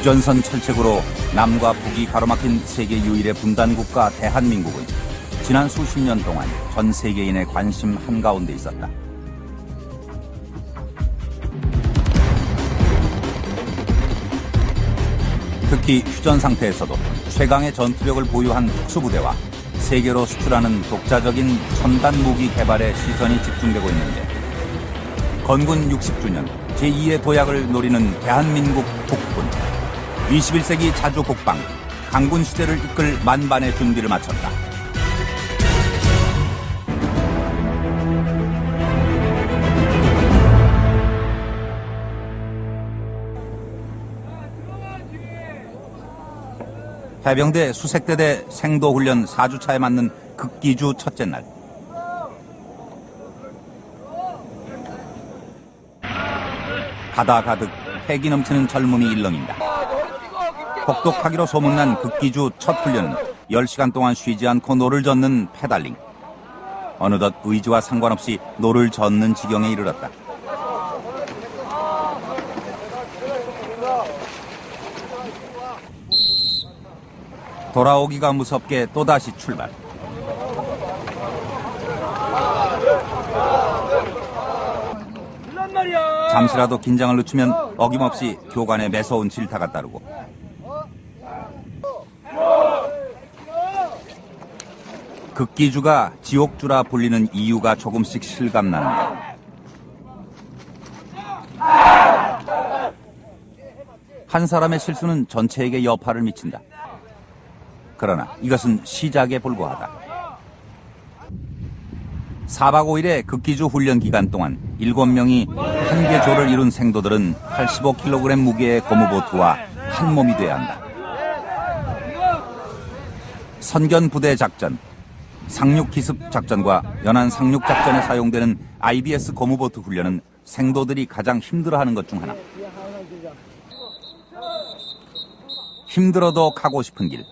휴전선 철책으로 남과 북이 가로막힌 세계 유일의 분단국가 대한민국은 지난 수십 년 동안 전 세계인의 관심 한가운데 있었다. 특히 휴전 상태에서도 최강의 전투력을 보유한 특수부대와 세계로 수출하는 독자적인 첨단 무기 개발에 시선이 집중되고 있는데, 건군 60주년 제2의 도약을 노리는 대한민국 국군, 21세기 자주국방, 강군 시대를 이끌 만반의 준비를 마쳤다. 해병대 수색대대 생도훈련 4주차에 맞는 극기주 첫째 날. 바다 가득 패기 넘치는 젊음이 일렁인다. 혹독하기로 소문난 극기주 첫 훈련은 10시간 동안 쉬지 않고 노를 젓는 페달링. 어느덧 의지와 상관없이 노를 젓는 지경에 이르렀다. 돌아오기가 무섭게 또다시 출발. 잠시라도 긴장을 늦추면 어김없이 교관의 매서운 질타가 따르고, 극기주가 지옥주라 불리는 이유가 조금씩 실감나는데, 한 사람의 실수는 전체에게 여파를 미친다. 그러나 이것은 시작에 불과하다. 4박 5일의 극기주 훈련 기간 동안 7명이 한 개 조를 이룬 생도들은 85kg 무게의 고무보트와 한 몸이 돼야 한다. 선견 부대 작전, 상륙 기습 작전과 연안 상륙 작전에 사용되는 IBS 고무보트 훈련은 생도들이 가장 힘들어하는 것 중 하나. 힘들어도 가고 싶은 길.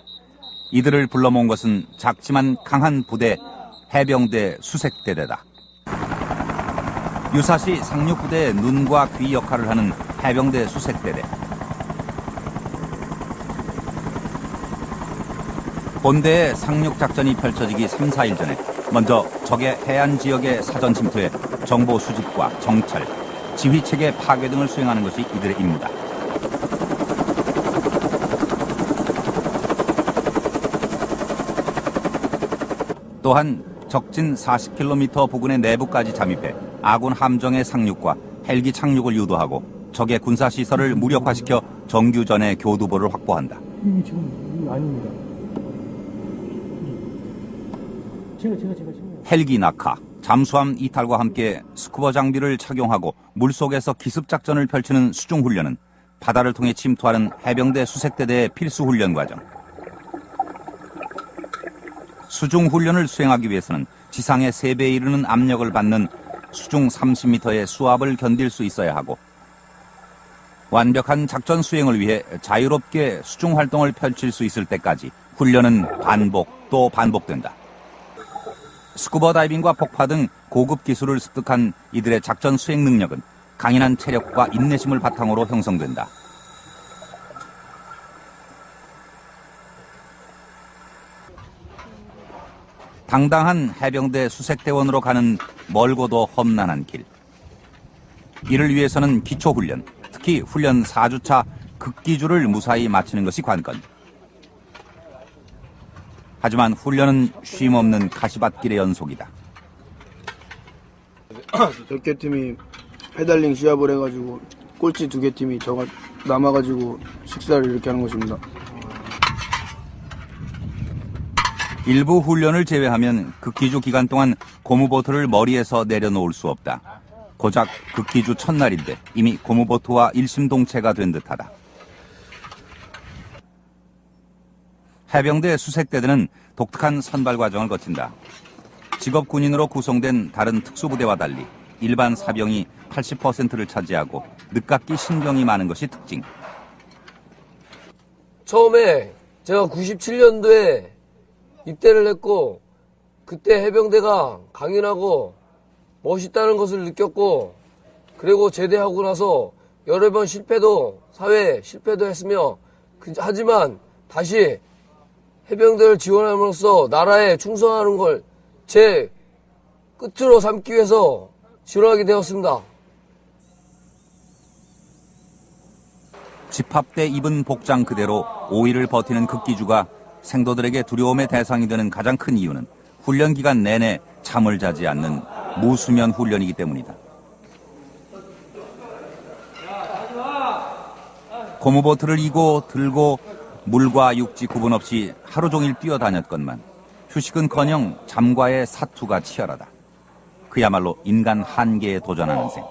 이들을 불러 모은 것은 작지만 강한 부대, 해병대 수색대대다. 유사시 상륙부대의 눈과 귀 역할을 하는 해병대 수색대대. 본대의 상륙작전이 펼쳐지기 3, 4일 전에 먼저 적의 해안 지역의 사전 침투에 정보 수집과 정찰, 지휘체계 파괴 등을 수행하는 것이 이들의 임무다. 또한 적진 40km 부근의 내부까지 잠입해 아군 함정의 상륙과 헬기 착륙을 유도하고 적의 군사시설을 무력화시켜 정규전의 교두보를 확보한다. 지금 아닙니다. 헬기 낙하, 잠수함 이탈과 함께 스쿠버 장비를 착용하고 물속에서 기습작전을 펼치는 수중훈련은 바다를 통해 침투하는 해병대 수색대대의 필수 훈련 과정. 수중훈련을 수행하기 위해서는 지상의 3배에 이르는 압력을 받는 수중 30m의 수압을 견딜 수 있어야 하고, 완벽한 작전 수행을 위해 자유롭게 수중 활동을 펼칠 수 있을 때까지 훈련은 반복 또 반복된다. 스쿠버 다이빙과 폭파 등 고급 기술을 습득한 이들의 작전 수행 능력은 강인한 체력과 인내심을 바탕으로 형성된다. 당당한 해병대 수색대원으로 가는 멀고도 험난한 길. 이를 위해서는 기초훈련, 특히 훈련 4주차 극기주를 무사히 마치는 것이 관건. 하지만 훈련은 쉼없는 가시밭길의 연속이다. 몇 개 팀이 페달링 시합을 해가지고 꼴찌 2개 팀이 저가 남아가지고 식사를 이렇게 하는 것입니다. 일부 훈련을 제외하면 극기주 기간 동안 고무보트를 머리에서 내려놓을 수 없다. 고작 극기주 첫날인데 이미 고무보트와 일심동체가 된 듯하다. 해병대 수색대들은 독특한 선발 과정을 거친다. 직업 군인으로 구성된 다른 특수부대와 달리 일반 사병이 80%를 차지하고 늦깎이 신병이 많은 것이 특징. 처음에 제가 97년도에 입대를 했고 그때 해병대가 강인하고 멋있다는 것을 느꼈고 그리고 제대하고 나서 여러 번 사회 실패도 했으며 하지만 다시 해병대를 지원함으로써 나라에 충성하는 걸 제 끝으로 삼기 위해서 지원하게 되었습니다. 집합대 입은 복장 그대로 5일을 버티는 극기주가 생도들에게 두려움의 대상이 되는 가장 큰 이유는 훈련 기간 내내 잠을 자지 않는 무수면 훈련이기 때문이다. 고무보트를 이고 들고 물과 육지 구분 없이 하루 종일 뛰어다녔건만 휴식은커녕 잠과의 사투가 치열하다. 그야말로 인간 한계에 도전하는 셈.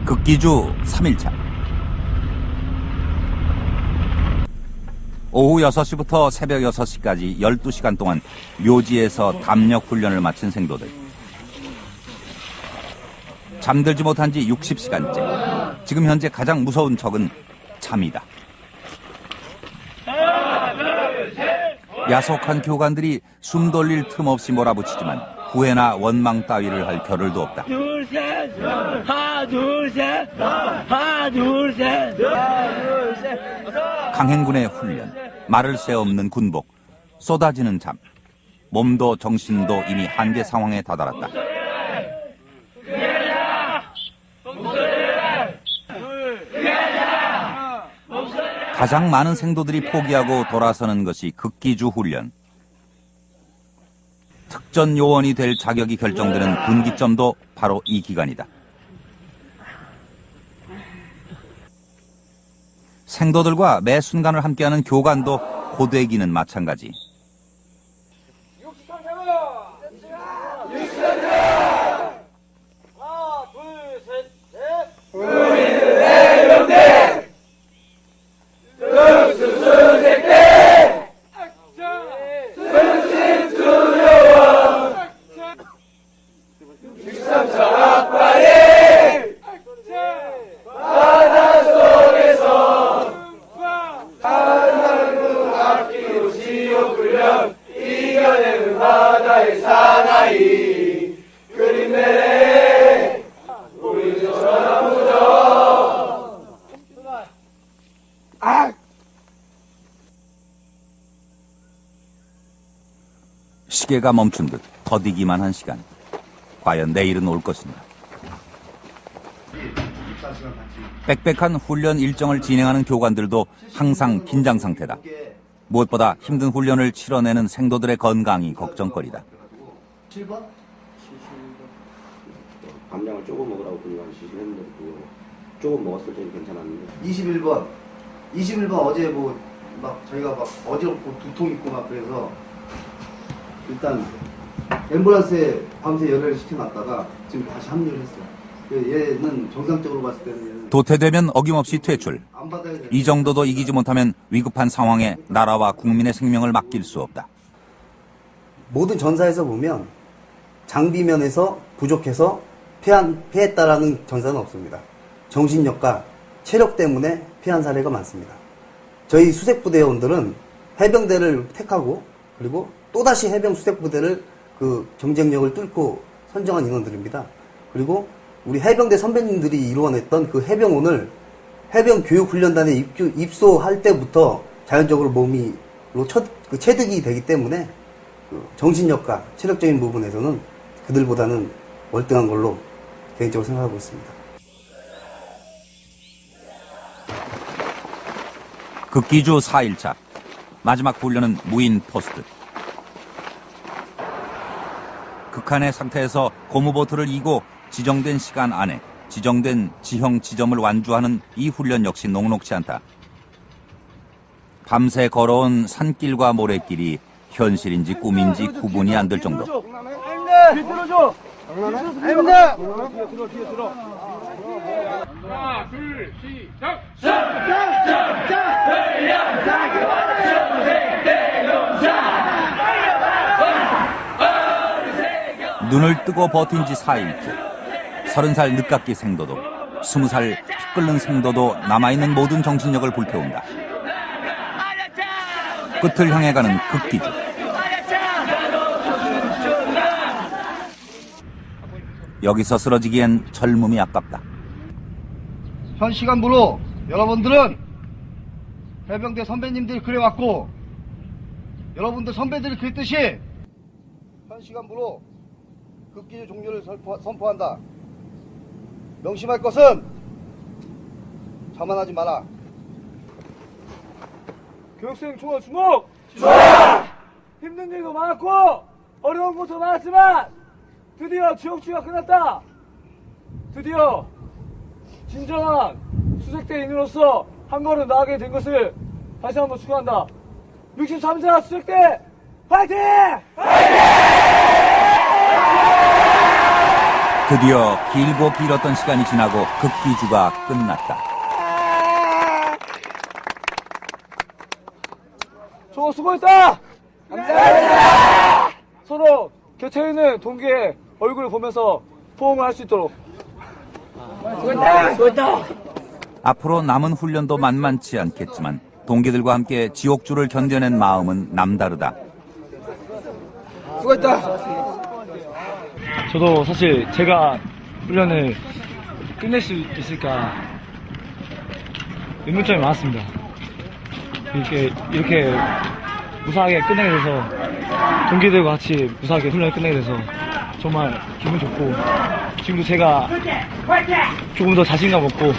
극기주 3일차. 오후 6시부터 새벽 6시까지 12시간 동안 묘지에서 담력 훈련을 마친 생도들. 잠들지 못한 지 60시간째. 지금 현재 가장 무서운 적은 잠이다. 야속한 교관들이 숨 돌릴 틈 없이 몰아붙이지만 후회나 원망 따위를 할 겨를도 없다. 둘, 셋, 하나, 둘, 셋, 하나, 둘, 셋, 하나, 둘, 셋. 강행군의 훈련, 말을 새 없는 군복, 쏟아지는 잠. 몸도 정신도 이미 한계 상황에 다다랐다. 가장 많은 생도들이 포기하고 돌아서는 것이 극기주 훈련. 특전 요원이 될 자격이 결정되는 분기점도 바로 이 기간이다. 생도들과 매 순간을 함께하는 교관도 고되기는 마찬가지. 시계가 멈춘 듯 더디기만 한 시간. 과연 내일은 올 것인가. 빽빽한 훈련 일정을 진행하는 교관들도 항상 긴장 상태다. 무엇보다 힘든 훈련을 치러내는 생도들의 건강이 걱정거리다. 7번? 감량을 조금 먹으라고 그냥 지시했는데 조금 먹었을 때는 괜찮았는데 21번 어제 막 저희가 막 어지럽고 두통 있고 막 그래서 일단 앰뷸런스에 밤새 열혈을 시켜놨다가 지금 다시 합류를 했어요. 얘는 정상적으로 봤을 때는 도태되면 어김없이 퇴출. 안 받아야 돼. 이 정도도 이기지 못하면 위급한 상황에 나라와 국민의 생명을 맡길 수 없다. 모든 전사에서 보면 장비면에서 부족해서 피했다라는 전사는 없습니다. 정신력과 체력 때문에 피한 사례가 많습니다. 저희 수색부대원들은 해병대를 택하고 그리고 또다시 해병 수색부대를 그 경쟁력을 뚫고 선정한 인원들입니다. 그리고 우리 해병대 선배님들이 이루어냈던 그 해병원을 해병교육훈련단에 입소할 때부터 자연적으로 몸이 체득이 되기 때문에 그 정신력과 체력적인 부분에서는 그들보다는 월등한 걸로 개인적으로 생각하고 있습니다. 극기주 4일차. 마지막 훈련은 무인 포스트. 극한의 상태에서 고무보트를 이고 지정된 시간 안에 지정된 지형 지점을 완주하는 이 훈련 역시 녹록치 않다. 밤새 걸어온 산길과 모래길이 현실인지 꿈인지 구분이 안 될 정도. 눈을 뜨고 버틴 지 4일째. 30살 늦깎이 생도도, 20살 피 끓는 생도도 남아있는 모든 정신력을 불태운다. 끝을 향해 가는 극기주. 여기서 쓰러지기엔 젊음이 아깝다. 현 시간부로 여러분들은 해병대 선배님들이 그래왔고 여러분들 선배들이 그랬듯이 현 시간부로 극기주 종료를 선포한다. 명심할 것은 자만하지 마라. 교육생 총알 주목! 힘든 일도 많았고 어려운 것도 많았지만 드디어 지옥주가 끝났다. 드디어 진정한 수색대인으로서 한 걸음 나아가게 된 것을 다시 한번 축하한다. 63사 수색대 화이팅! 드디어 길고 길었던 시간이 지나고 극기주가 끝났다. 저 수고했다! 감사합니다! 서로 곁에 있는 동기의 얼굴을 보면서 포옹을 할 수 있도록. 수고했다! 앞으로 남은 훈련도 만만치 않겠지만 동기들과 함께 지옥주를 견뎌낸 마음은 남다르다. 저도 사실 제가 훈련을 끝낼 수 있을까 의문점이 많았습니다. 이렇게 무사하게 끝내게 돼서 동기들과 같이 무사하게 훈련을 끝내게 돼서 정말 기분 좋고 지금도 제가 조금 더 자신감 얻고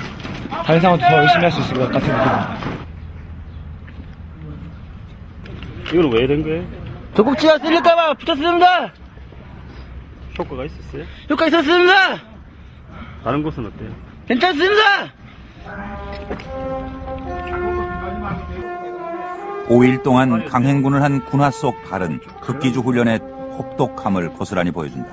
다른 상황도 더 열심히 할 수 있을 것 같은 느낌입니다. 이건 왜 된 거예요? 조국지가 쓸릴까봐 붙였습니다. 효과가 있었어요? 효과 있었습니다. 다른 곳은 어때요? 괜찮습니다. 5일 동안 강행군을 한 군화 속 발은 극기주 훈련의 혹독함을 고스란히 보여준다.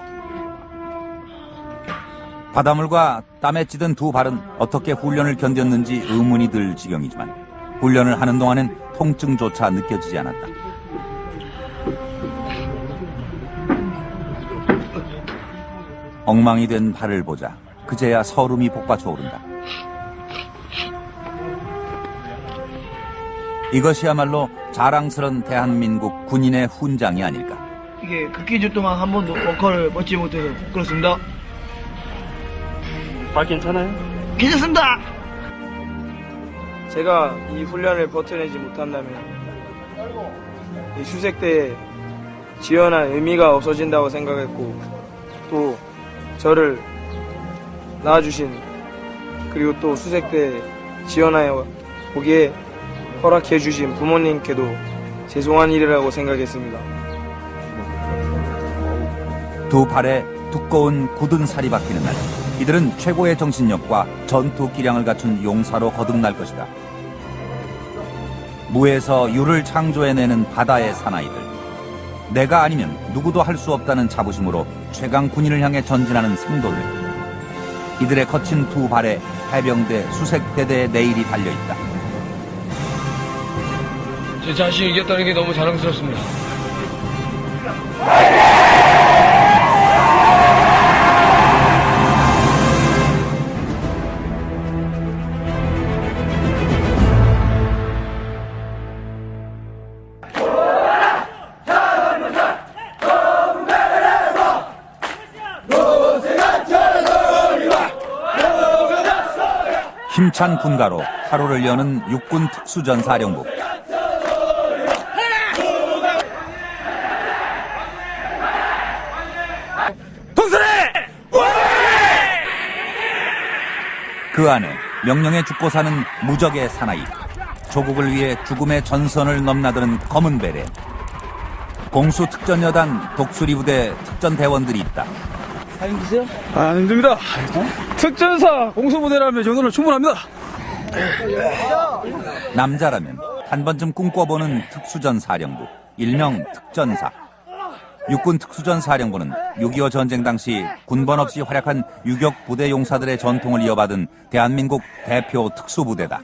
바닷물과 땀에 찌든 두 발은 어떻게 훈련을 견뎠는지 의문이 들 지경이지만 훈련을 하는 동안엔 통증조차 느껴지지 않았다. 엉망이 된 발을 보자 그제야 서름이 복받쳐 오른다. 이것이야말로 자랑스런 대한민국 군인의 훈장이 아닐까. 이게 극기주 동안 한 번도 워커를 멋지 못해서 부끄럽습니다. 발 괜찮아요? 괜찮습니다. 제가 이 훈련을 버텨내지 못한다면 이 수색대에 지원할 의미가 없어진다고 생각했고 또 저를 낳아주신 그리고 또 수색대에 지원하여 보기에 허락해주신 부모님께도 죄송한 일이라고 생각했습니다. 두 발에 두꺼운 굳은 살이 박히는 날 이들은 최고의 정신력과 전투 기량을 갖춘 용사로 거듭날 것이다. 무에서 유를 창조해내는 바다의 사나이들. 내가 아니면 누구도 할 수 없다는 자부심으로 최강 군인을 향해 전진하는 생돌레. 이들의 거친 두 발에 해병대 수색대대의 내일이 달려있다. 제 자신이 이겼다는 게 너무 자랑스럽습니다. 힘찬 군가로 하루를 여는 육군 특수전사령부. 그 안에 명령에 죽고 사는 무적의 사나이, 조국을 위해 죽음의 전선을 넘나드는 검은 베레, 공수특전여단 독수리부대 특전대원들이 있다. 안 힘듭니다. 특전사 공수부대라면 정도는 충분합니다. 남자라면 한 번쯤 꿈꿔보는 특수전 사령부, 일명 특전사. 육군 특수전 사령부는 6.25 전쟁 당시 군번 없이 활약한 유격 부대 용사들의 전통을 이어받은 대한민국 대표 특수부대다.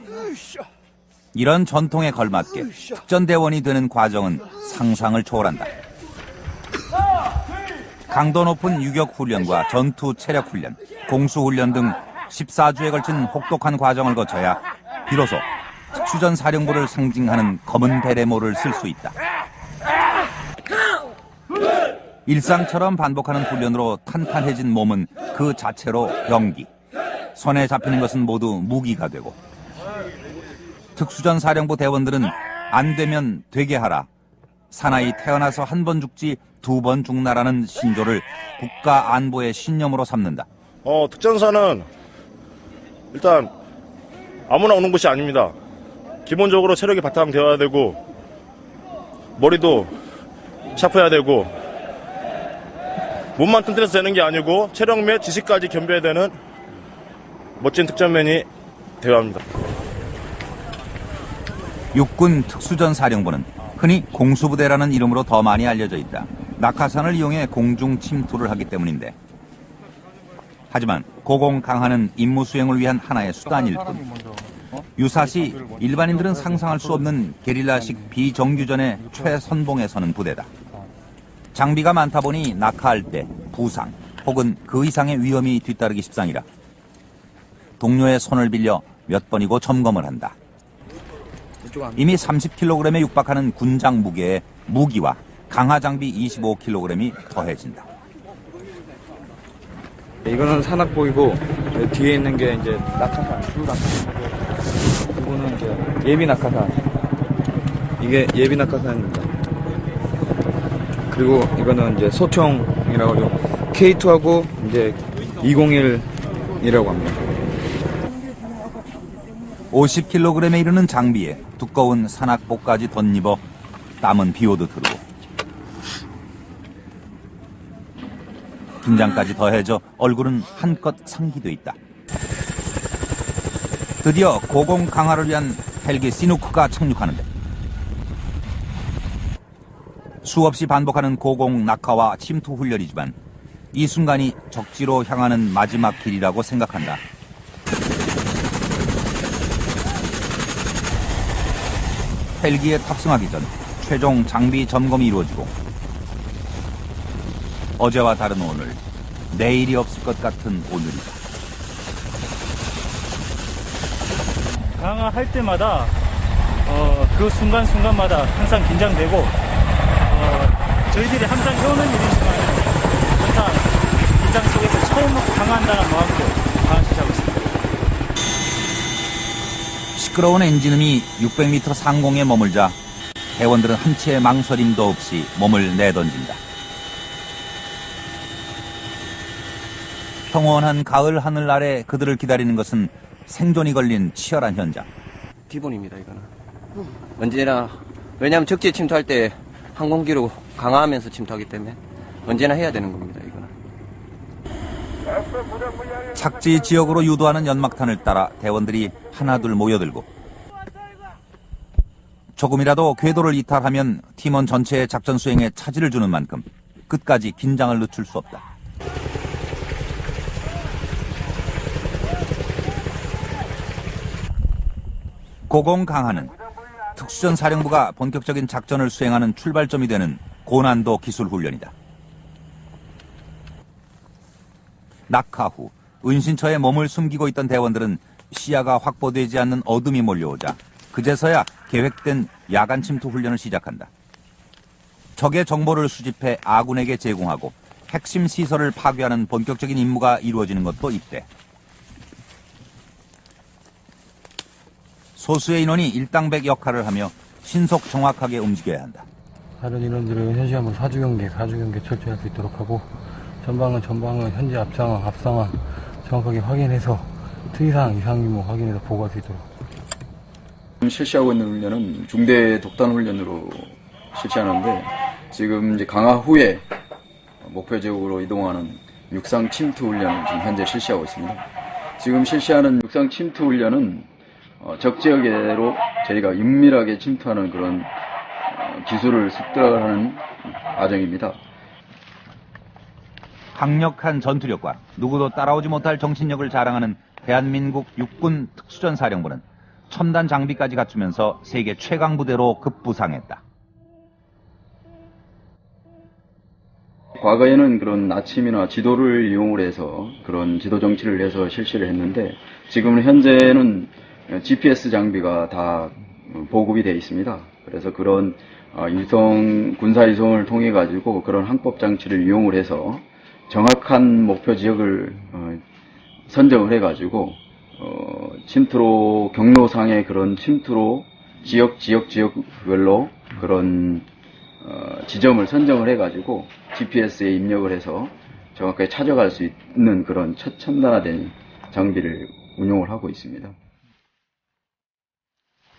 이런 전통에 걸맞게 특전대원이 되는 과정은 상상을 초월한다. 강도 높은 유격훈련과 전투 체력훈련, 공수훈련 등 14주에 걸친 혹독한 과정을 거쳐야 비로소 특수전 사령부를 상징하는 검은 베레모를 쓸 수 있다. 일상처럼 반복하는 훈련으로 탄탄해진 몸은 그 자체로 병기. 손에 잡히는 것은 모두 무기가 되고, 특수전 사령부 대원들은 안 되면 되게 하라. 사나이 태어나서 한 번 죽지 2번 죽나라는 신조를 국가 안보의 신념으로 삼는다. 특전사는 일단 아무나 오는 곳이 아닙니다. 기본적으로 체력이 바탕되어야 되고, 머리도 샤프해야 되고, 몸만 튼튼해서 되는 게 아니고 체력 및 지식까지 겸비해야 되는 멋진 특전맨이 되어야 합니다. 육군 특수전 사령부는 흔히 공수부대라는 이름으로 더 많이 알려져 있다. 낙하산을 이용해 공중 침투를 하기 때문인데, 하지만 고공 강화는 임무 수행을 위한 하나의 수단일 뿐, 유사시 일반인들은 상상할 수 없는 게릴라식 비정규전의 최선봉에 서는 부대다. 장비가 많다 보니 낙하할 때 부상 혹은 그 이상의 위험이 뒤따르기 십상이라 동료의 손을 빌려 몇 번이고 점검을 한다. 이미 30kg에 육박하는 군장 무게에 무기와 강화 장비 25kg이 더해진다. 이거는 산악복이고 뒤에 있는 게 이제 낙하산, 주 낙하산. 이거는 이제 예비 낙하산. 이게 예비 낙하산입니다. 그리고 이거는 이제 소총이라고 하죠. K2하고 이제 201이라고 합니다. 50kg에 이르는 장비에 두꺼운 산악복까지 덧입어 땀은 비오듯 흐르고, 긴장까지 더해져 얼굴은 한껏 상기돼 있다. 드디어 고공 강화를 위한 헬기 시누크가 착륙하는데, 수없이 반복하는 고공 낙하와 침투 훈련이지만 이 순간이 적지로 향하는 마지막 길이라고 생각한다. 헬기에 탑승하기 전 최종 장비 점검이 이루어지고, 어제와 다른 오늘, 내일이 없을 것 같은 오늘이다. 강화할 때마다 그 순간순간마다 항상 긴장되고, 저희들이 항상 해오는 일이지만 항상 긴장 속에서 처음 강화한다는 마음으로 강화시작하고 있습니다. 시끄러운 엔진음이 600m 상공에 머물자 대원들은 한치의 망설임도 없이 몸을 내던진다. 평온한 가을 하늘 아래 그들을 기다리는 것은 생존이 걸린 치열한 현장. 기본입니다, 이거는. 언제나, 왜냐하면 적지에 침투할 때 항공기로 강화하면서 침투하기 때문에 언제나 해야 되는 겁니다, 이거는. 착지 지역으로 유도하는 연막탄을 따라 대원들이 하나둘 모여들고, 조금이라도 궤도를 이탈하면 팀원 전체의 작전 수행에 차질을 주는 만큼 끝까지 긴장을 늦출 수 없다. 고공 강화는 특수전 사령부가 본격적인 작전을 수행하는 출발점이 되는 고난도 기술 훈련이다. 낙하 후 은신처에 몸을 숨기고 있던 대원들은 시야가 확보되지 않는 어둠이 몰려오자 그제서야 계획된 야간 침투 훈련을 시작한다. 적의 정보를 수집해 아군에게 제공하고 핵심 시설을 파괴하는 본격적인 임무가 이루어지는 것도 이때. 소수의 인원이 일당백 역할을 하며 신속 정확하게 움직여야 한다. 다른 인원들은 현시간으로 사주경계 철저히 할 수 있도록 하고, 전방은 현재 앞상황 정확하게 확인해서 특이사항, 이상규모 확인해서 보고할 수 있도록. 실시하고 있는 훈련은 중대 독단 훈련으로 실시하는데, 지금 이제 강화 후에 목표 지역으로 이동하는 육상 침투 훈련을 지금 현재 실시하고 있습니다. 지금 실시하는 육상 침투 훈련은 적 지역으로 저희가 은밀하게 침투하는 그런 기술을 습득하는 과정입니다. 강력한 전투력과 누구도 따라오지 못할 정신력을 자랑하는 대한민국 육군 특수전사령부는 첨단 장비까지 갖추면서 세계 최강 부대로 급부상했다. 과거에는 그런 나침이나 지도를 이용을 해서 그런 지도 정치를 해서 실시를 했는데 지금은 현재는 GPS 장비가 다 보급이 되어 있습니다. 그래서 그런 군사 이송을 통해 가지고 그런 항법 장치를 이용을 해서 정확한 목표 지역을 선정을 해 가지고 침투로 경로상의 그런 침투로 지역별로 그런 지점을 선정을 해 가지고 GPS에 입력을 해서 정확하게 찾아갈 수 있는 그런 첨단화된 장비를 운용을 하고 있습니다.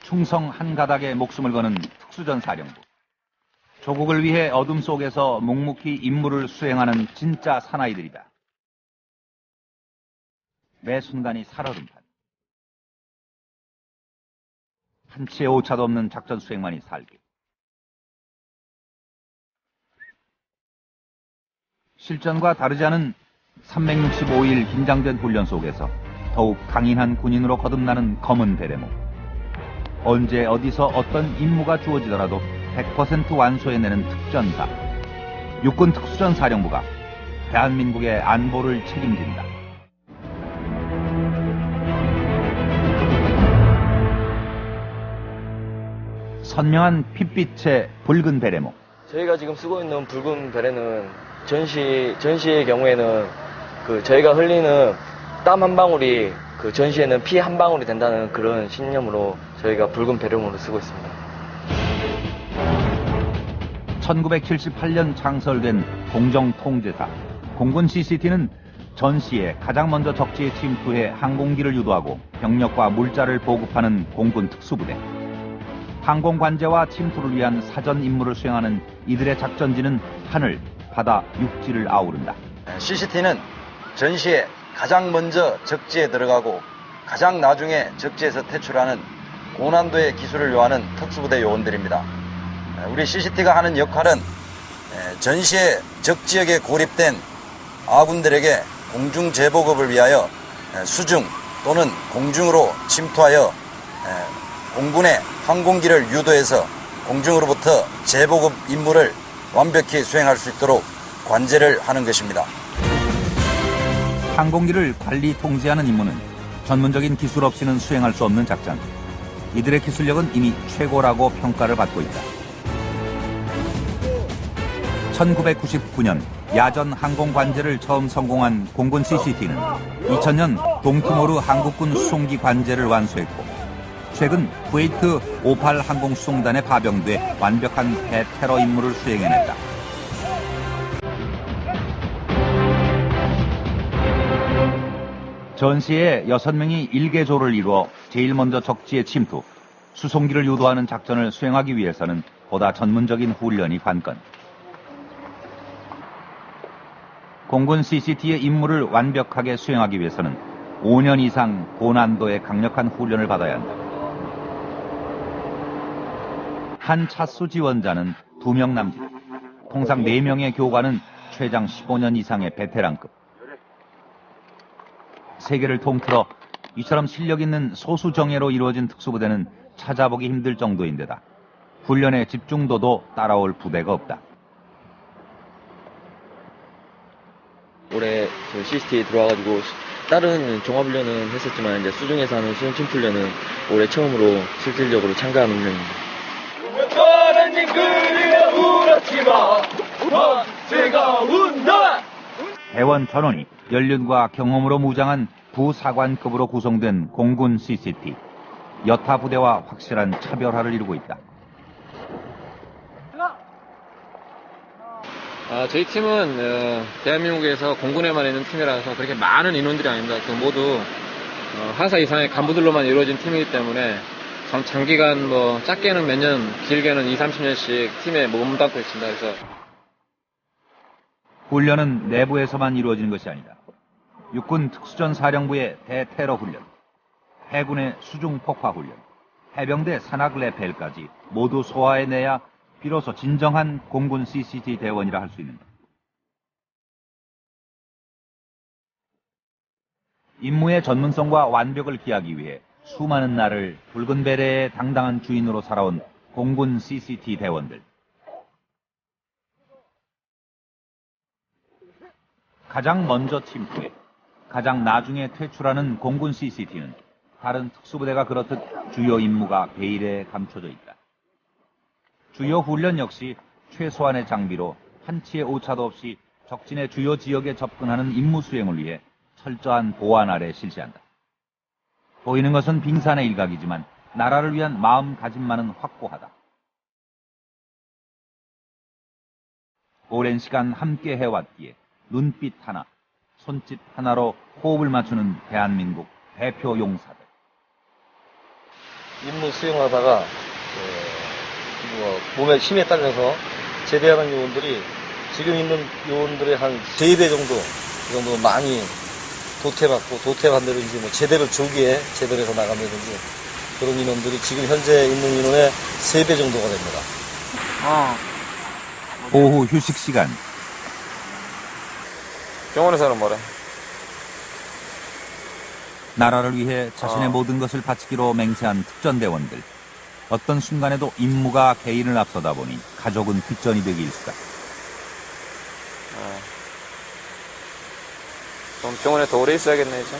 충성 한 가닥에 목숨을 거는 특수전사령부. 조국을 위해 어둠 속에서 묵묵히 임무를 수행하는 진짜 사나이들이다. 매 순간이 살얼음판. 한치의 오차도 없는 작전 수행만이 살기. 실전과 다르지 않은 365일 긴장된 훈련 속에서 더욱 강인한 군인으로 거듭나는 검은 베레모. 언제 어디서 어떤 임무가 주어지더라도 100% 완수해내는 특전사. 육군 특수전사령부가 대한민국의 안보를 책임진다. 선명한 핏빛의 붉은 베레모. 저희가 지금 쓰고 있는 붉은 베레는 전시의 경우에는 저희가 흘리는 땀 한 방울이 전시에는 피 한 방울이 된다는 그런 신념으로 저희가 붉은 베레모를 쓰고 있습니다. 1978년 창설된 공정통제사 공군 CCT는 전시에 가장 먼저 적지에 침투해 항공기를 유도하고 병력과 물자를 보급하는 공군 특수부대. 항공관제와 침투를 위한 사전 임무를 수행하는 이들의 작전지는 하늘, 바다, 육지를 아우른다. CCT는 전시에 가장 먼저 적지에 들어가고 가장 나중에 적지에서 퇴출하는 고난도의 기술을 요하는 특수부대 요원들입니다. 우리 CCT가 하는 역할은 전시에 적지역에 고립된 아군들에게 공중 재보급을 위하여 수중 또는 공중으로 침투하여 공군의 항공기를 유도해서 공중으로부터 재보급 임무를 완벽히 수행할 수 있도록 관제를 하는 것입니다. 항공기를 관리 통제하는 임무는 전문적인 기술 없이는 수행할 수 없는 작전. 이들의 기술력은 이미 최고라고 평가를 받고 있다. 1999년 야전 항공 관제를 처음 성공한 공군 CCT는 2000년 동티모르 한국군 수송기 관제를 완수했고 최근 쿠웨이트 58 항공 수송단에 파병돼 완벽한 대테러 임무를 수행해냈다. 전시에 6명이 일개조를 이루어 제일 먼저 적지에 침투, 수송기를 유도하는 작전을 수행하기 위해서는 보다 전문적인 훈련이 관건. 공군 CCT의 임무를 완벽하게 수행하기 위해서는 5년 이상 고난도의 강력한 훈련을 받아야 한다. 한 차수 지원자는 2명 남짓, 통상 4명의 교관은 최장 15년 이상의 베테랑급. 세계를 통틀어 이처럼 실력 있는 소수 정예로 이루어진 특수부대는 찾아보기 힘들 정도인데다 훈련의 집중도도 따라올 부대가 없다. 올해 CCT에 들어와가지고 다른 종합훈련은 했었지만 이제 수중에서 하는 수중 침투훈련은 올해 처음으로 실질적으로 참가하는 훈련입니다. 대원 전원이 연륜과 경험으로 무장한 부사관급으로 구성된 공군 CCT. 여타 부대와 확실한 차별화를 이루고 있다. 저희 팀은 대한민국에서 공군에만 있는 팀이라서 그렇게 많은 인원들이 아닙니다. 모두 하사 이상의 간부들로만 이루어진 팀이기 때문에 장기간 작게는 몇 년, 길게는 20-30년씩 팀에 몸담고 있습니다. 그래서 훈련은 내부에서만 이루어지는 것이 아니다. 육군 특수전사령부의 대테러 훈련, 해군의 수중 폭파 훈련, 해병대 산악 레펠까지 모두 소화해내야 비로소 진정한 공군 CCT 대원이라 할 수 있는다. 임무의 전문성과 완벽을 기하기 위해 수많은 날을 붉은 베레의 당당한 주인으로 살아온 공군 CCT 대원들. 가장 먼저 침투해 가장 나중에 퇴출하는 공군 CCT는 다른 특수부대가 그렇듯 주요 임무가 베일에 감춰져 있다. 주요 훈련 역시 최소한의 장비로 한치의 오차도 없이 적진의 주요 지역에 접근하는 임무 수행을 위해 철저한 보안 아래 실시한다. 보이는 것은 빙산의 일각이지만 나라를 위한 마음가짐만은 확고하다. 오랜 시간 함께 해왔기에 눈빛 하나, 손짓 하나로 호흡을 맞추는 대한민국 대표 용사들. 임무 수행하다가 몸의 힘에 따라서 제대하는 요원들이 지금 있는 요원들의 한 3배 정도 많이 도태받고 도태한 대로 이제 뭐 제대를 조기에 제대로 해서 나간다든지 그런 인원들이 지금 현재 있는 인원의 3배 정도가 됩니다. 오후 휴식 시간. 병원에서는 뭐래? 나라를 위해 자신의 모든 것을 바치기로 맹세한 특전대원들. 어떤 순간에도 임무가 개인을 앞서다 보니 가족은 뒷전이 되기 일쑤다. 그럼 병원에 더 오래 있어야겠네, 이제.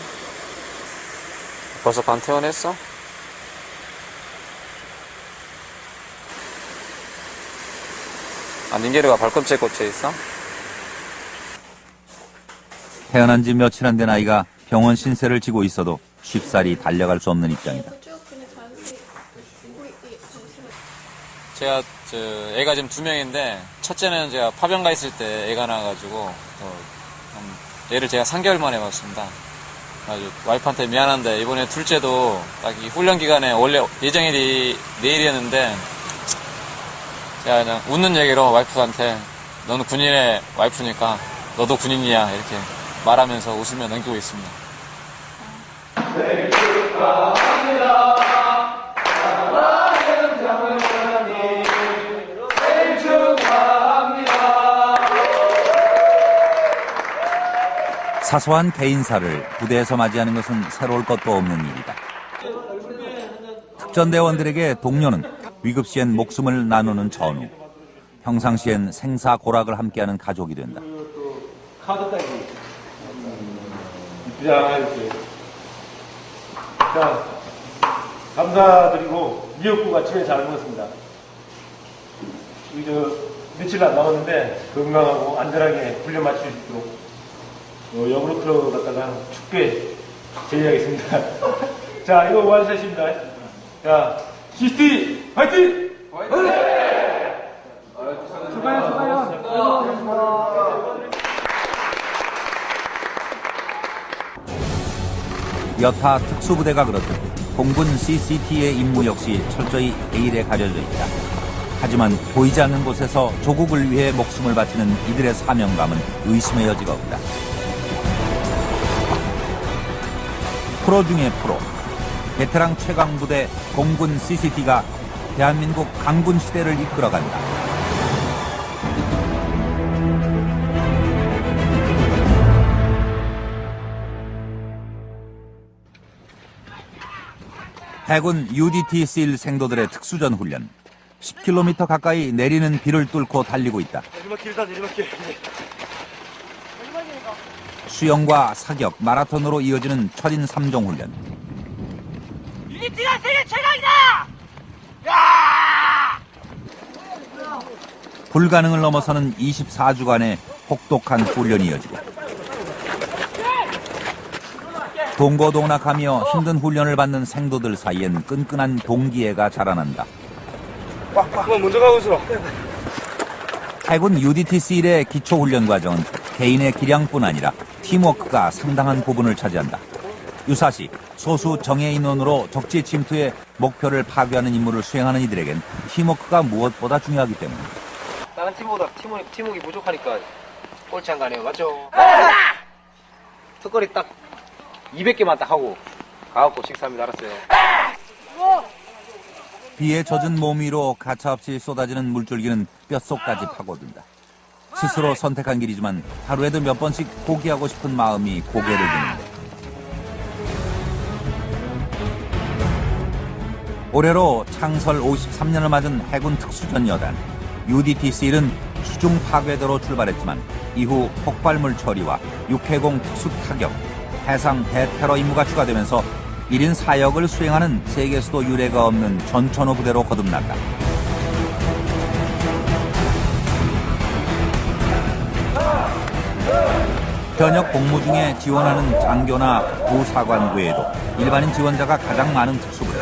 벌써 반 퇴원했어? 닌게르가 발꿈치에 꽂혀 있어? 태어난 지 며칠 안 된 아이가 병원 신세를 지고 있어도 쉽사리 달려갈 수 없는 입장이다. 제가 애가 지금 2명인데 첫째는 제가 파병 가 있을 때 애가 나와가지고 얘를 제가 3개월 만에 봤습니다. 아주 와이프한테 미안한데 이번에 둘째도 딱 이 훈련 기간에 원래 예정일이 내일이었는데 제가 그냥 웃는 얘기로 와이프한테 너는 군인의 와이프니까 너도 군인이야 이렇게 말하면서 웃으며 넘기고 있습니다. 사소한 개인사를 부대에서 맞이하는 것은 새로울 것도 없는 일이다. 특전대원들에게 동료는 위급시엔 목숨을 나누는 전우, 평상시엔 생사고락을 함께하는 가족이 된다. 카드 따기. 이렇게. 자, 감사드리고 미역국 아침에 잘 먹었습니다. 며칠 안 남았는데 건강하고 안전하게 훈련 마칠 수 있도록 영으로 들어갔다가 춥게 제의하겠습니다. 자, 이거 완샷입니다. 자, CCT 화이팅! 여타 특수부대가 그렇듯 공군 CCT의 임무 역시 철저히 베일에 가려져 있다. 하지만 보이지 않는 곳에서 조국을 위해 목숨을 바치는 이들의 사명감은 의심의 여지가 없다. 프로 중의 프로, 베테랑 최강부대 공군 CCT가 대한민국 강군 시대를 이끌어간다. 해군 UDT SEAL 생도들의 특수전 훈련. 10km 가까이 내리는 비를 뚫고 달리고 있다. 내리막길. 수영과 사격, 마라톤으로 이어지는 철인 3종 훈련. UDT가 세계 최강이다! 야! 불가능을 넘어서는 24주간의 혹독한 훈련이 이어지고 동고동락하며 힘든 훈련을 받는 생도들 사이엔 끈끈한 동기애가 자라난다. 먼저 가고 있어. 해군 UDT SEAL의 기초훈련 과정은 개인의 기량뿐 아니라 팀워크가 상당한 부분을 차지한다. 유사시 소수 정예 인원으로 적지 침투해 목표를 파괴하는 임무를 수행하는 이들에겐 팀워크가 무엇보다 중요하기 때문이다. 다른 팀보다 팀워크가 부족하니까 꼴찌 한 거 아니에요, 맞죠? 턱걸이 딱 200개만 딱 하고 가갖고 식사합니다. 알았어요? 비에 젖은 몸 위로 가차없이 쏟아지는 물줄기는 뼛속까지 파고든다. 스스로 선택한 길이지만 하루에도 몇 번씩 포기하고 싶은 마음이 고개를 드는데 올해로 창설 53년을 맞은 해군 특수전 여단 UDT-CL은 수중 파괴대로 출발했지만 이후 폭발물 처리와 육해공 특수 타격, 해상 대테러 임무가 추가되면서 1인 4역을 수행하는 세계에서도 유례가 없는 전천후 부대로 거듭났다. 현역 복무 중에 지원하는 장교나 부사관 외에도 일반인 지원자가 가장 많은 특수부대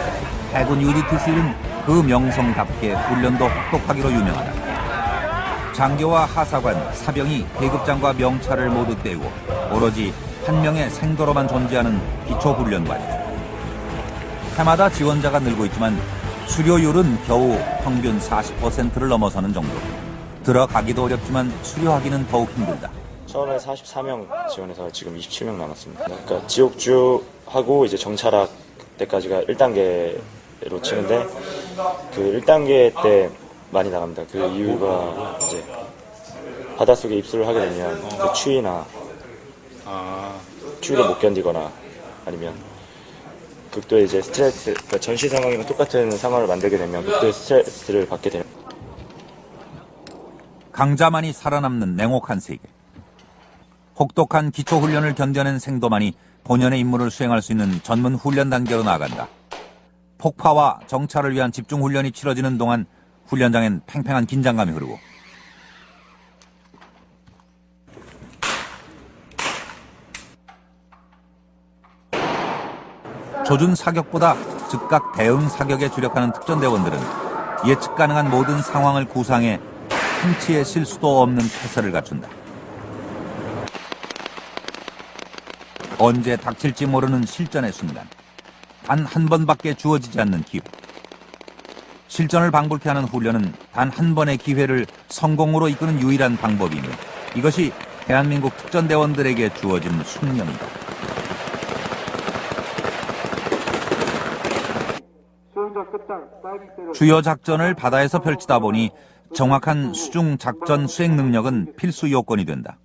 해군 UDT-CL은 그 명성답게 훈련도 혹독하기로 유명하다. 장교와 하사관, 사병이 계급장과 명찰을 모두 떼고 오로지 한 명의 생도로만 존재하는 기초훈련관이다. 해마다 지원자가 늘고 있지만 수료율은 겨우 평균 40%를 넘어서는 정도. 들어가기도 어렵지만 수료하기는 더욱 힘들다. 처음에 44명 지원해서 지금 27명 남았습니다. 그러니까 지옥주하고 이제 정찰학 때까지가 1단계로 치는데 그 1단계 때 많이 나갑니다. 그 이유가 이제 바닷속에 입수를 하게 되면 그 추위나 추위를 못 견디거나 아니면 극도의 이제 스트레스, 그러니까 전시 상황이랑 똑같은 상황을 만들게 되면 극도의 스트레스를 받게 되는. 강자만이 살아남는 냉혹한 세계. 혹독한 기초훈련을 견뎌낸 생도만이 본연의 임무를 수행할 수 있는 전문 훈련 단계로 나아간다. 폭파와 정찰을 위한 집중훈련이 치러지는 동안 훈련장엔 팽팽한 긴장감이 흐르고 조준 사격보다 즉각 대응 사격에 주력하는 특전대원들은 예측 가능한 모든 상황을 구상해 한치의 실수도 없는 태세를 갖춘다. 언제 닥칠지 모르는 실전의 순간, 단 한 번밖에 주어지지 않는 기회. 실전을 방불케 하는 훈련은 단 한 번의 기회를 성공으로 이끄는 유일한 방법이며 이것이 대한민국 특전대원들에게 주어진 숙명이다. 주요 작전을 바다에서 펼치다 보니 정확한 수중 작전 수행 능력은 필수 요건이 된다.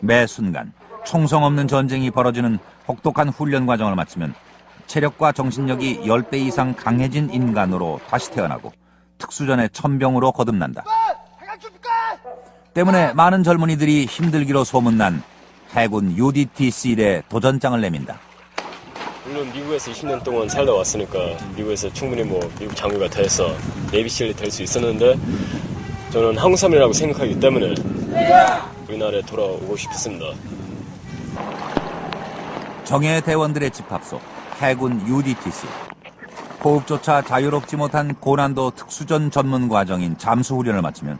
매 순간 총성 없는 전쟁이 벌어지는 혹독한 훈련 과정을 마치면 체력과 정신력이 10배 이상 강해진 인간으로 다시 태어나고 특수전의 천병으로 거듭난다. 때문에 많은 젊은이들이 힘들기로 소문난 해군 UDT-CL에 도전장을 내민다. 물론 미국에서 20년 동안 살다 왔으니까 미국에서 충분히 미국 장교가 돼서 네이비실이 될 수 있었는데 저는 한국 사람이라고 생각하기 때문에 우리나라에 돌아오고 싶습니다. 정예 대원들의 집합 속 해군 UDT-CL. 호흡조차 자유롭지 못한 고난도 특수전 전문 과정인 잠수훈련을 마치면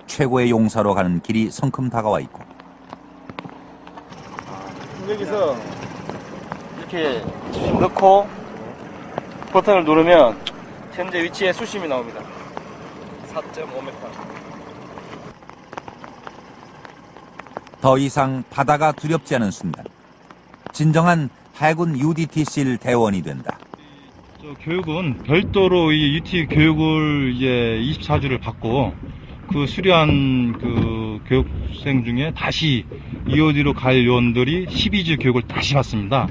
최고의 용사로 가는 길이 성큼 다가와 있고 여기서 이렇게 넣고 버튼을 누르면 현재 위치에 수심이 나옵니다. 4.5m. 더 이상 바다가 두렵지 않은 순간 진정한 해군 UDT-CL 대원이 된다. 교육은 별도로 이 UT 교육을 이제 24주를 받고 그 수료한 그 교육생 중에 다시 EOD로 갈 요원들이 12주 교육을 다시 받습니다.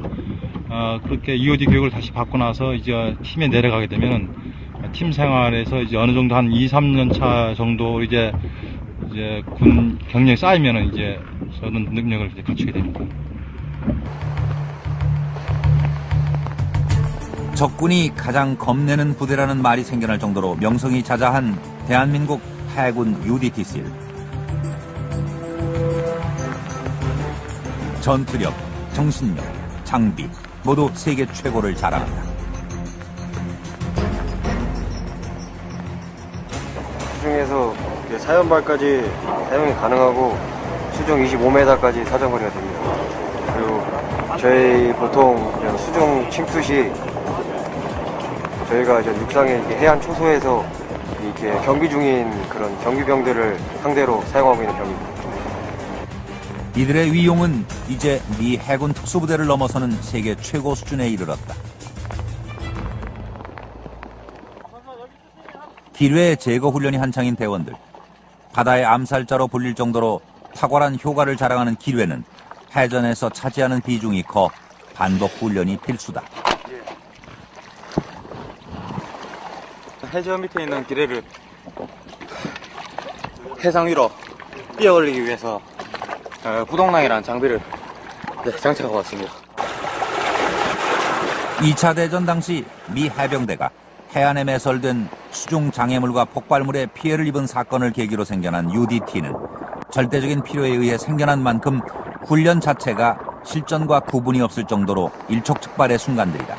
그렇게 EOD 교육을 다시 받고 나서 이제 팀에 내려가게 되면 팀 생활에서 이제 어느 정도 한 2, 3년 차 정도 이제 군 경력이 쌓이면은 이제 저는 능력을 이제 갖추게 됩니다. 적군이 가장 겁내는 부대라는 말이 생겨날 정도로 명성이 자자한 대한민국 해군 UDT-CL. 전투력, 정신력, 장비 모두 세계 최고를 자랑한다. 수중에서 사연발까지 사용이 가능하고 수중 25m까지 사정거리가 됩니다. 그리고 저희 보통 수중 침투 시 저희가 이제 육상에 해안 초소에서 이렇게 경비 중인 그런 경비병들을 상대로 사용하고 있는 병입니다. 이들의 위용은 이제 미 해군 특수부대를 넘어서는 세계 최고 수준에 이르렀다. 기뢰 제거 훈련이 한창인 대원들. 바다의 암살자로 불릴 정도로 탁월한 효과를 자랑하는 기뢰는 해전에서 차지하는 비중이 커 반복 훈련이 필수다. 해저 밑에 있는 기뢰를 해상 위로 뛰어 올리기 위해서 부동랑이라는 장비를 장착하고 왔습니다. 2차 대전 당시 미 해병대가 해안에 매설된 수중 장애물과 폭발물에 피해를 입은 사건을 계기로 생겨난 UDT는 절대적인 필요에 의해 생겨난 만큼 훈련 자체가 실전과 구분이 없을 정도로 일촉즉발의 순간들이다.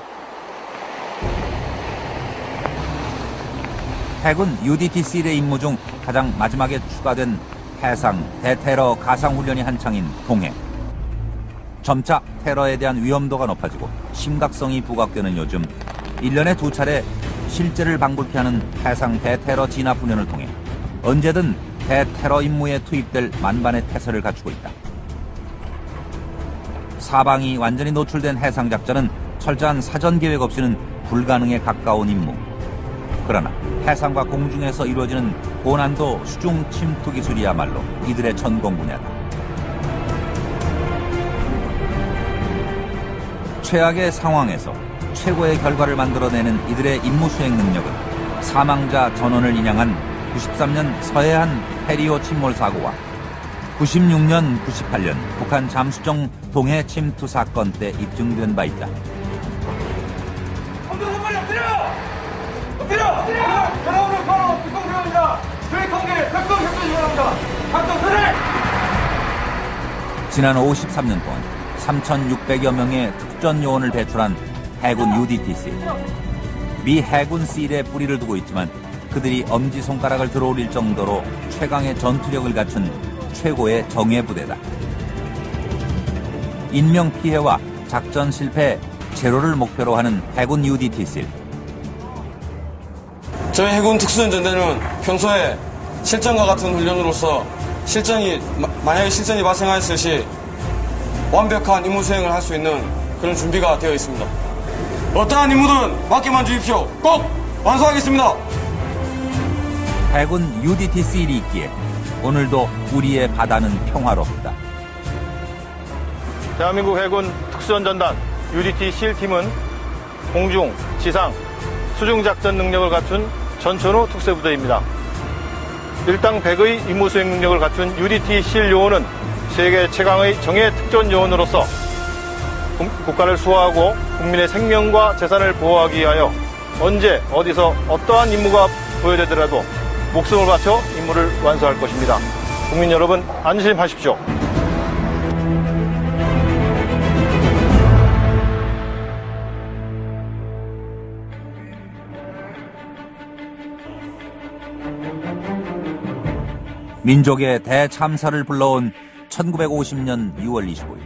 해군 UDT-C의 임무 중 가장 마지막에 추가된 해상 대테러 가상훈련이 한창인 동해. 점차 테러에 대한 위험도가 높아지고 심각성이 부각되는 요즘 1년에 2차례 실제를 방불케 하는 해상 대테러 진압훈련을 통해 언제든 대테러 임무에 투입될 만반의 태세를 갖추고 있다. 사방이 완전히 노출된 해상작전은 철저한 사전 계획 없이는 불가능에 가까운 임무. 그러나 해상과 공중에서 이루어지는 고난도 수중 침투 기술이야말로 이들의 전공 분야다. 최악의 상황에서 최고의 결과를 만들어내는 이들의 임무 수행 능력은 사망자 전원을 인양한 93년 서해안 해리오 침몰 사고와 96년, 98년 북한 잠수정 동해 침투 사건 때 입증된 바 있다. 여러분을 바로 특공대원입니다. 저희 통계 특공 협조 지원합니다. 각종 선을! 지난 53년 동안 3,600여 명의 특전 요원을 배출한 해군 UDT-C. 미 해군 C에 뿌리를 두고 있지만 그들이 엄지손가락을 들어올릴 정도로 최강의 전투력을 갖춘 최고의 정예부대다. 인명피해와 작전 실패 제로를 목표로 하는 해군 UDT-C. 저희 해군 특수전대는 평소에 실전과 같은 훈련으로서 만약에 실전이 발생하였을 시 완벽한 임무 수행을 할 수 있는 그런 준비가 되어 있습니다. 어떠한 임무든 맡겨만 주십시오. 꼭 완수하겠습니다. 해군 UDT-C이 있기에 오늘도 우리의 바다는 평화롭다. 대한민국 해군 특수전전단 UDT-C 팀은 공중, 지상, 수중작전 능력을 갖춘 전천후 특수부대입니다. 일당 100의 임무 수행 능력을 갖춘 UDT-C 요원은 세계 최강의 정예 특전 요원으로서 국가를 수호하고 국민의 생명과 재산을 보호하기 위하여 언제 어디서 어떠한 임무가 보여되더라도 목숨을 바쳐 임무를 완수할 것입니다. 국민 여러분 안심하십시오. 민족의 대참사를 불러온 1950년 6월 25일.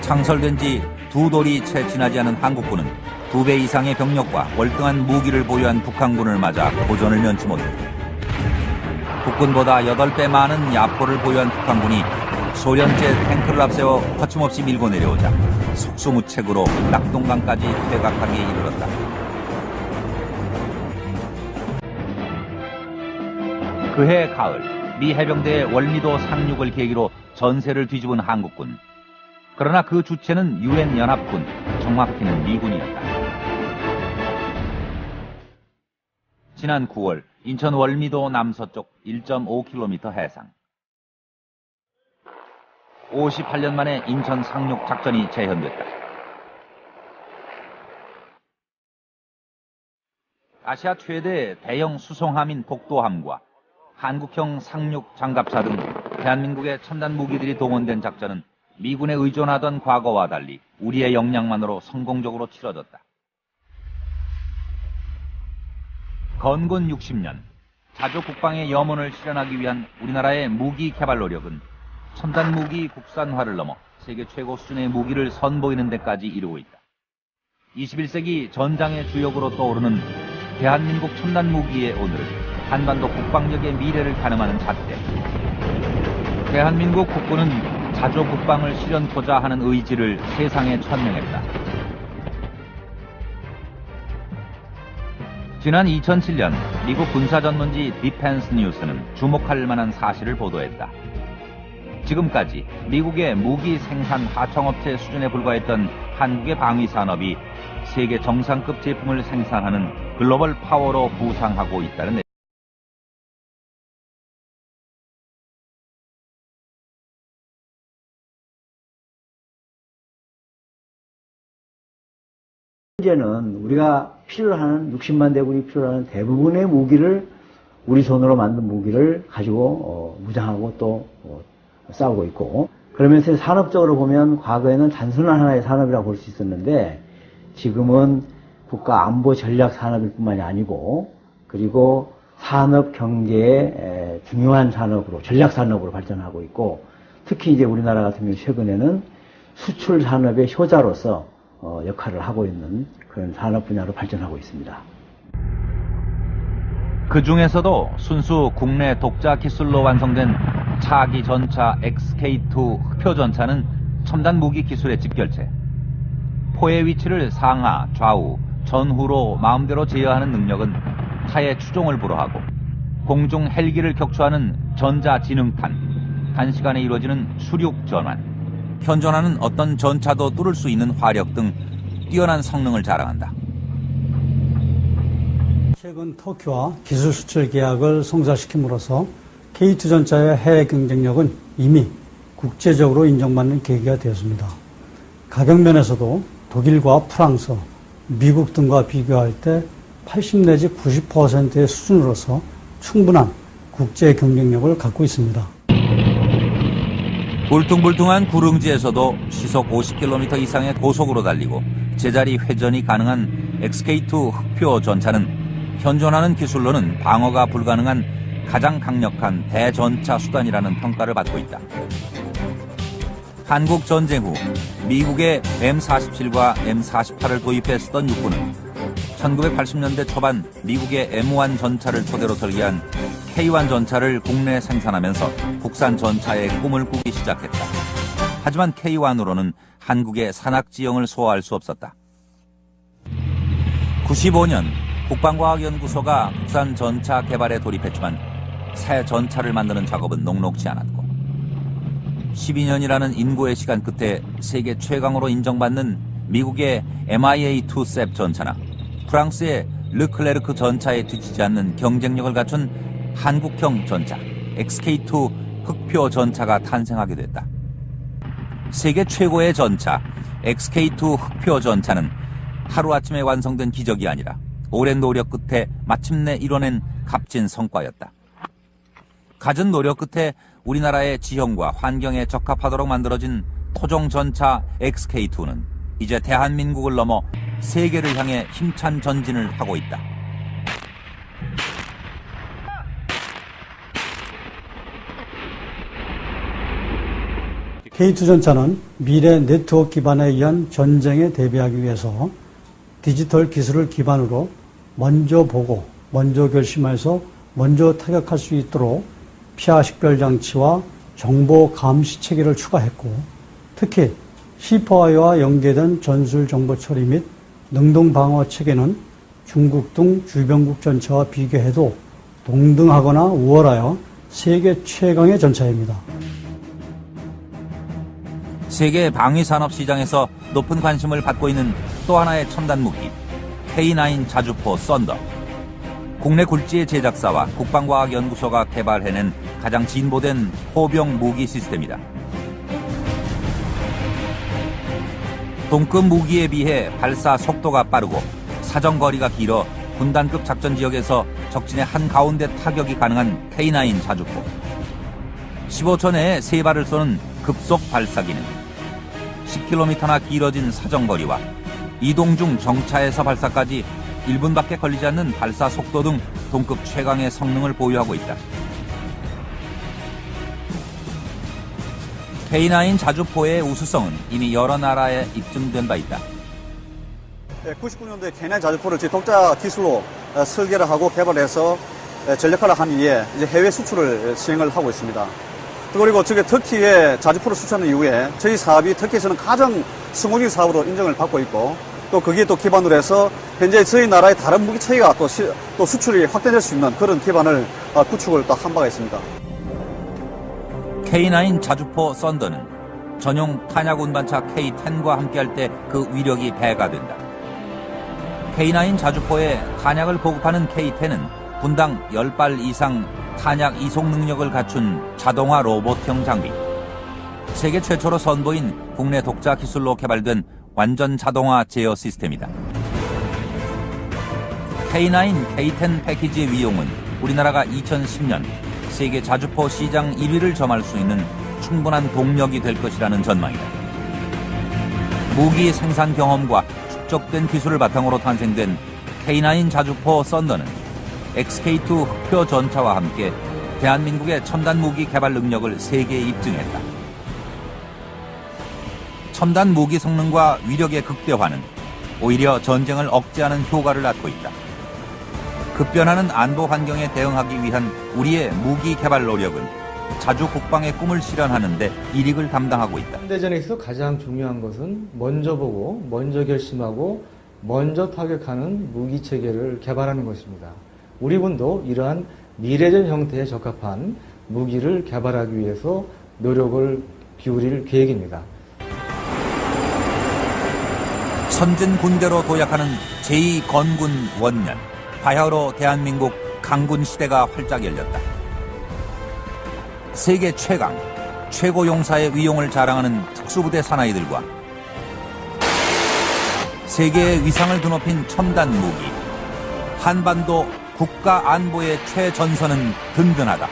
창설된 지 두 돌이 채 지나지 않은 한국군은 2배 이상의 병력과 월등한 무기를 보유한 북한군을 맞아 고전을 면치 못했다. 국군보다 8배 많은 야포를 보유한 북한군이 소련제 탱크를 앞세워 거침없이 밀고 내려오자 속수무책으로 낙동강까지 퇴각하기에 이르렀다. 그해 가을 미 해병대의 월미도 상륙을 계기로 전세를 뒤집은 한국군. 그러나 그 주체는 유엔 연합군, 정확히는 미군이었다. 지난 9월 인천 월미도 남서쪽 1.5km 해상. 58년 만에 인천 상륙 작전이 재현됐다. 아시아 최대 대형 수송함인 복도함과 한국형 상륙 장갑차 등 대한민국의 첨단 무기들이 동원된 작전은 미군에 의존하던 과거와 달리 우리의 역량만으로 성공적으로 치러졌다. 건군 60년, 자주 국방의 염원을 실현하기 위한 우리나라의 무기 개발 노력은 첨단 무기 국산화를 넘어 세계 최고 수준의 무기를 선보이는 데까지 이르고 있다. 21세기 전장의 주역으로 떠오르는 대한민국 첨단 무기의 오늘은 한반도 국방력의 미래를 가늠하는 잣대. 대한민국 국군은 자조 국방을 실현토자 하는 의지를 세상에 천명했다. 지난 2007년 미국 군사전문지 디펜스 뉴스는 주목할 만한 사실을 보도했다. 지금까지 미국의 무기 생산 하청업체 수준에 불과했던 한국의 방위산업이 세계 정상급 제품을 생산하는 글로벌 파워로 부상하고 있다는 내용. 현재는 우리가 필요로 하는 60만 대군이 필요로 하는 대부분의 무기를 우리 손으로 만든 무기를 가지고 무장하고 또 싸우고 있고, 그러면서 산업적으로 보면 과거에는 단순한 하나의 산업이라고 볼 수 있었는데 지금은 국가 안보 전략 산업일 뿐만이 아니고 그리고 산업 경제의 중요한 산업으로 전략 산업으로 발전하고 있고, 특히 이제 우리나라 같은 경우 최근에는 수출 산업의 효자로서 역할을 하고 있는 그런 산업 분야로 발전하고 있습니다. 그 중에서도 순수 국내 독자 기술로 완성된 차기 전차 XK2 흑표 전차는 첨단 무기 기술의 집결체. 포의 위치를 상하, 좌우, 전후로 마음대로 제어하는 능력은 타의 추종을 불허하고 공중 헬기를 격추하는 전자지능탄, 단시간에 이루어지는 수륙 전환, 현존하는 어떤 전차도 뚫을 수 있는 화력 등 뛰어난 성능을 자랑한다. 최근 터키와 기술 수출 계약을 성사시킴으로써 K2 전차의 해외 경쟁력은 이미 국제적으로 인정받는 계기가 되었습니다. 가격 면에서도 독일과 프랑스, 미국 등과 비교할 때 80 내지 90%의 수준으로서 충분한 국제 경쟁력을 갖고 있습니다. 울퉁불퉁한 구릉지에서도 시속 50km 이상의 고속으로 달리고 제자리 회전이 가능한 XK2 흑표 전차는 현존하는 기술로는 방어가 불가능한 가장 강력한 대전차 수단이라는 평가를 받고 있다. 한국 전쟁 후 미국의 M47과 M48을 도입해 쓰던 육군은 1980년대 초반 미국의 M1 전차를 토대로 설계한 K1 전차를 국내 생산하면서 국산 전차의 꿈을 꾸기 시작했다. 하지만 K1으로는 한국의 산악지형을 소화할 수 없었다. 95년 국방과학연구소가 국산 전차 개발에 돌입했지만 새 전차를 만드는 작업은 녹록지 않았고 12년이라는 인고의 시간 끝에 세계 최강으로 인정받는 미국의 MIA-2셉 전차나 프랑스의 르클레르크 전차에 뒤지지 않는 경쟁력을 갖춘 한국형 전차 XK2 흑표 전차가 탄생하게 됐다. 세계 최고의 전차 XK2 흑표 전차는 하루아침에 완성된 기적이 아니라 오랜 노력 끝에 마침내 이뤄낸 값진 성과였다. 갖은 노력 끝에 우리나라의 지형과 환경에 적합하도록 만들어진 토종 전차 XK2는 이제 대한민국을 넘어 세계를 향해 힘찬 전진을 하고 있다. K2 전차는 미래 네트워크 기반에 의한 전쟁에 대비하기 위해서 디지털 기술을 기반으로 먼저 보고 먼저 결심해서 먼저 타격할 수 있도록 피하 식별 장치와 정보 감시 체계를 추가했고, 특히 시퍼와이와 연계된 전술 정보 처리 및 능동 방어 체계는 중국 등 주변국 전차와 비교해도 동등하거나 우월하여 세계 최강의 전차입니다. 세계 방위산업 시장에서 높은 관심을 받고 있는 또 하나의 첨단 무기 K9 자주포 썬더. 국내 굴지의 제작사와 국방과학연구소가 개발해낸 가장 진보된 포병 무기 시스템이다. 동급 무기에 비해 발사 속도가 빠르고 사정거리가 길어 군단급 작전 지역에서 적진의 한가운데 타격이 가능한 K9 자주포. 15초 내에 3발을 쏘는 급속 발사기는 10km나 길어진 사정거리와 이동 중 정차에서 발사까지 1분밖에 걸리지 않는 발사 속도 등 동급 최강의 성능을 보유하고 있다. K9 자주포의 우수성은 이미 여러 나라에 입증된 바 있다. 99년도에 K9 자주포를 제 독자 기술로 설계를 하고 개발해서 전력화를 한 이후에 이제 해외 수출을 시행을 하고 있습니다. 또 그리고 저게 터키에 자주포를 수출하는 이후에 저희 사업이 터키에서는 가장 성공적인 사업으로 인정을 받고 있고 또 거기에 또 기반으로 해서 현재 저희 나라의 다른 무기 체계가 또 수출이 확대될 수 있는 그런 기반을 구축을 또 한 바가 있습니다. K9 자주포 썬더는 전용 탄약 운반차 K10과 함께할 때 그 위력이 배가 된다. K9 자주포에 탄약을 보급하는 K10은 분당 10발 이상 탄약 이송 능력을 갖춘 자동화 로봇형 장비. 세계 최초로 선보인 국내 독자 기술로 개발된 완전 자동화 제어 시스템이다. K9, K10 패키지의 위용은 우리나라가 2010년 세계 자주포 시장 1위를 점할 수 있는 충분한 동력이 될 것이라는 전망이다. 무기 생산 경험과 축적된 기술을 바탕으로 탄생된 K9 자주포 썬더는 XK2 흑표 전차와 함께 대한민국의 첨단 무기 개발 능력을 세계에 입증했다. 첨단 무기 성능과 위력의 극대화는 오히려 전쟁을 억제하는 효과를 낳고 있다. 급변하는 안보 환경에 대응하기 위한 우리의 무기 개발 노력은 자주 국방의 꿈을 실현하는 데 일익을 담당하고 있다. 현대전에서 가장 중요한 것은 먼저 보고, 먼저 결심하고, 먼저 타격하는 무기 체계를 개발하는 것입니다. 우리 군도 이러한 미래전 형태에 적합한 무기를 개발하기 위해서 노력을 기울일 계획입니다. 선진 군대로 도약하는 제2건군 원년, 바야흐로 대한민국 강군 시대가 활짝 열렸다. 세계 최강, 최고 용사의 위용을 자랑하는 특수부대 사나이들과 세계의 위상을 드높인 첨단 무기, 한반도 국가 안보의 최전선은 든든하다.